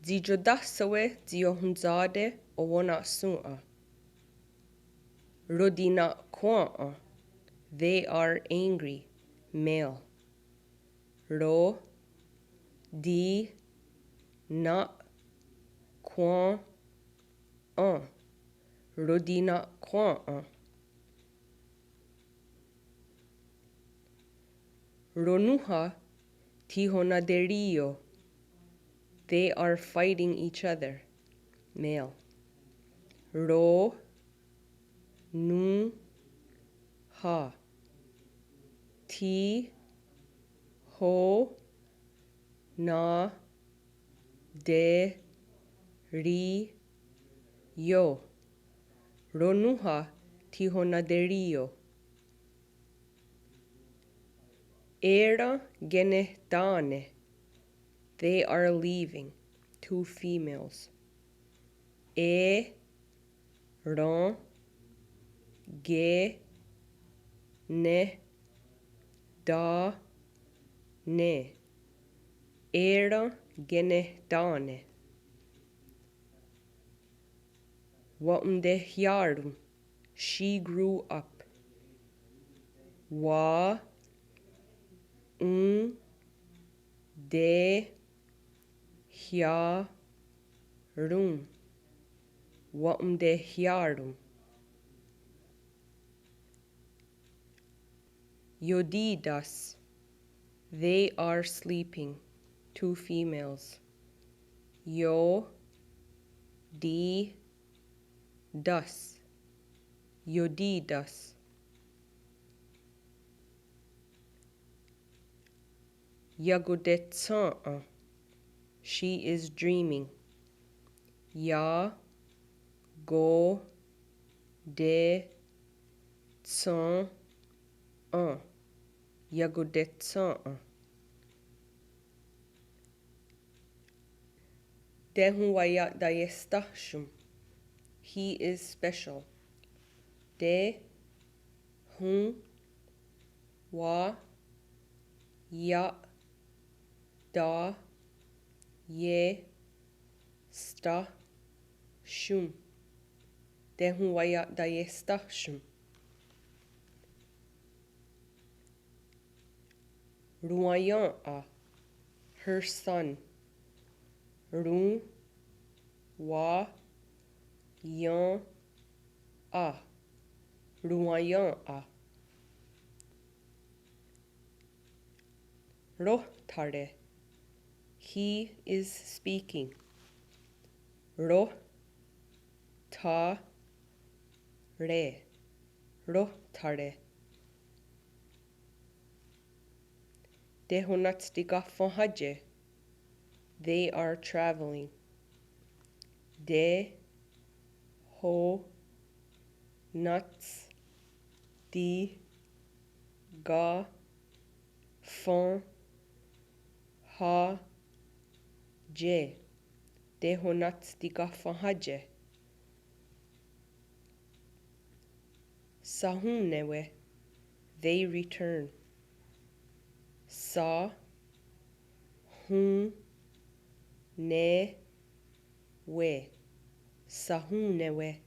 Dzijodasawe diohunzade owana su'a. Rodina kwa'a. They are angry, male. Ro, di, na, kwa'a. Rodina kwa'a. Ronuha tihonaderio. They are fighting each other, male. Ro, nu, ha. Ti, ho, na, de, ri, yo. Ronuha tihonaderio. Era genetane. They are leaving, 2 females. E, ron, ge, ne, da, ne. Era genetane. Waumdehiarum. She grew up. Wa, de, hia, rum. Waumdehiarum. Yodidas. They are sleeping, 2 females. Yo, di, das. Yodidas. Yagodetsa'a. She is dreaming. Ya, go, de, tsan, Yagodetsa'a. Dehuwaya dayestashum. He is special. De, hun, wa, ya, da, ye, sta, shum. Dehuwaya dayestashum. Ruayan'a. Her son. Ru, wa, yan, a. Ruayan'a. Rohtare. He is speaking. Ro, ta, re. Rohtare. Dehonatstigafahaje. They are traveling. De, ho, nuts, di, ga, fon, ha, je. Dehonatstigafahaje. Sahunewe. They return. Sa, hun, ne, we. Sahunewe.